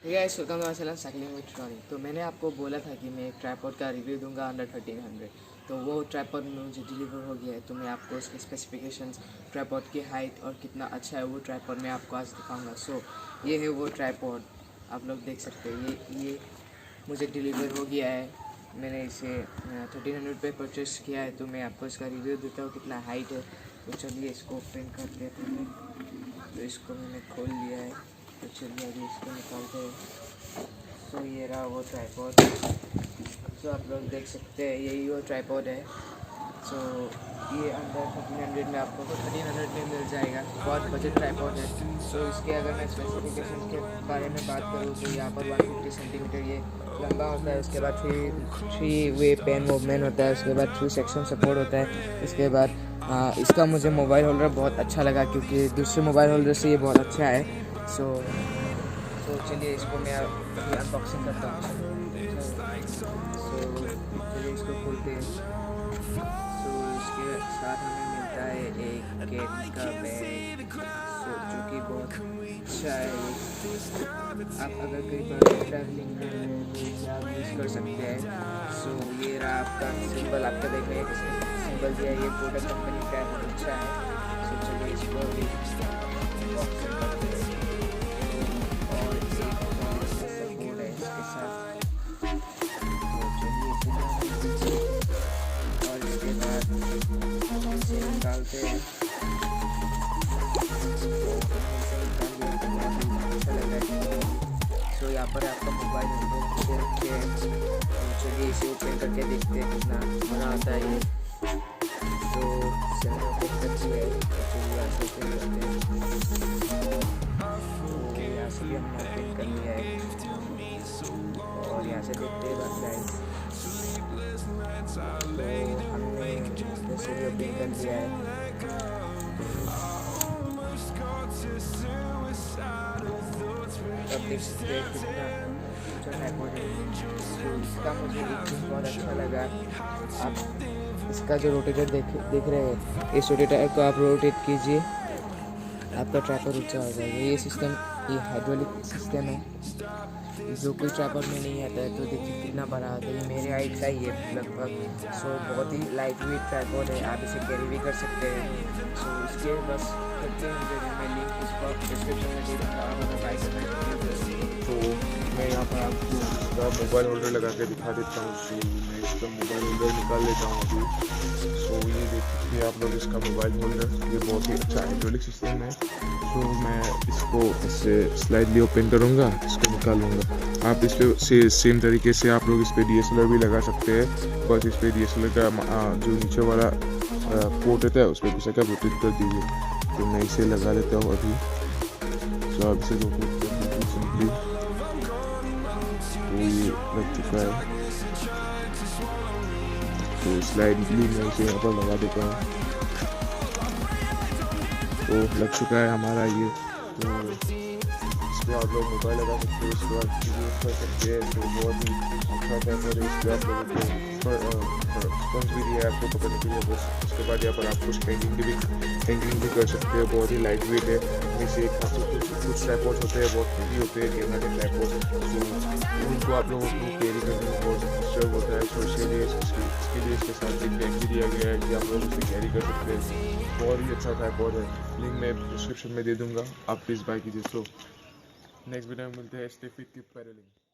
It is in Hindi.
Guys welcome to my channel cycling with Ronnie. तो मैंने आपको बोला था कि मैं एक ट्राइपॉड का रिव्यू दूंगा अंडर 1300। तो वो ट्राइपॉड मुझे डिलीवर हो गया है। तो मैं आपको उसके स्पेसिफिकेशंस, ट्राइपॉड की हाइट और कितना अच्छा है वो ट्राइपॉड मैं आपको आज दिखाऊंगा। सो ये है वो ट्राइपॉड, आप लोग देख सकते हैं। ये मुझे डिलीवर हो गया है। मैंने इसे 1300 पे परचेस किया है। तो मैं आपको इसका रिव्यू देता हूँ कितना हाइट है। तो चलिए इसको ओपन कर लेते हैं। तो इसको मैंने खोल लिया है। तो चलिए अभी इसको निकालते हैं। तो ये रहा वो ट्राइपॉड। तो आप लोग देख सकते हैं यही वो ट्राइपॉड है। सो ये अंडर 1300 में आपको 1300 में मिल जाएगा। बहुत बजट ट्राइपॉड है। तो इसके अगर मैं स्पेसिफिकेशन के बारे में बात करूँ तो यहाँ पर 150 सेंटीमीटर ये लंबा होता है। उसके बाद थ्री वे पेन मूवमेंट होता है। उसके बाद 3 सेक्शन सपोर्ट होता है। इसके बाद इसका मुझे मोबाइल होल्डर बहुत अच्छा लगा क्योंकि दूसरे मोबाइल होल्डर से ये बहुत अच्छा है। सो चलिए इसको मैं अभी अनबॉक्सिंग करता हूँ। चलिए इसको खोलते हैं। इसके साथ हमें मिलता है एक कैरी का बैग, जो कि बहुत अच्छा है। आप अगर कहीं पर ट्रैवलिंग कर रहे हैं तो इसे आप यूज़ कर सकते हैं। ये रहा आपका सिंबल, आपका देखने सिंबल दिया है। ये प्रोडक्ट कंपनी का बहुत अच्छा है। चलिए इसको अभी अनबॉक्सिंग करते हैं। और सपोर्ट है इसके साथ। और इसके बाद इसे निकालते हैं। सो यहाँ पर आपका मोबाइल नंबर रखे हैं। चलिए इसे ओपन करके देखते हैं कितना बड़ा आता है ये। तो ओपन करती है। चलिए यहाँ से ओपन करते हैं। यहाँ से भी हमने ओपन कर लिया है। और यहाँ से देखते हैं बस गाइस। तो हमने जैसे भी ओपन कर लिया है। अब देख सकते हैं कितना अच्छा ट्राइपॉड है। तो इसका मुझे एक चीज़ बहुत अच्छा लगा। आप इसका जो रोटेटर देख रहे हैं, इस रोटेटर को आप रोटेट कीजिए, आपका ट्राइपॉड ऊंचा हो जाएगा। ये सिस्टम, ये हाइड्रोलिक सिस्टम है जो कोई ट्राइपॉड में नहीं आता है। तो देखिए कितना बड़ा आता है। ये मेरे हाइट का ही है लगभग। बहुत ही लाइट वेट ट्राइपॉड है। आप इसे कैरी भी कर सकते हैं। इसके बस 1300 में लिंक इसको डिस्क्रिप्शन में दे दूँगा। आप अगर बाई करना है तो मैं यहाँ पर आपको इसका मोबाइल होल्डर लगा के दिखा देता हूँ। मैं इसका मोबाइल होल्डर निकाल लेता हूँ अभी। ये देख सकते हैं आप लोग इसका मोबाइल होल्डर। ये बहुत ही अच्छा हाइड्रोलिक सिस्टम है। मैं इसको इससे स्लाइडली ओपन करूँगा, इसको निकालूँगा। आप इस पर सेम तरीके से आप लोग इस पर DSLR भी लगा सकते हैं। बस इस पर DSLR का जो नीचे वाला पोर्ट होता है उस पर घुसा कर रोटेट कर दीजिए। तो मैं इसे लगा लेता हूँ अभी। आप इसे रोटेट कर दीजिए सिंपली। तो ये लग चुका है। तो स्लाइडली मैं इसे यहाँ पर लगा देता हूँ। तो लग चुका है हमारा ये। तो इसको आप लोग मोबाइल लगा सकते हैं, इसको आप यूज़ कर सकते हैं। तो बहुत ही अच्छा ट्राइपॉड है। इसको आप लोगों को स्पंज भी दिया है आपको पकड़ने के लिए। बस उसके बाद यहाँ पर आप कुछ हैंगिंग भी कर सकते हैं। बहुत ही लाइट वेट है। जैसे कुछ ट्राइपॉड होते हैं बहुत हेवी होते हैं, कैमरा के ट्राइपॉड। तो उनको आप लोगों को कैरी करने में बहुत डिस्टर्ब होता है। तो इसके लिए इसके साथ एक बैग भी दिया गया है कि आप लोग उसे कैरी कर सकते हैं। बहुत ही अच्छा ट्राइपॉड है। लिंक मैं डिस्क्रिप्शन में दे दूँगा, आप प्लीज़ बाय कीजिए। नेक्स्ट वीडियो में मिलते हैं। Stay fit, keep paddling.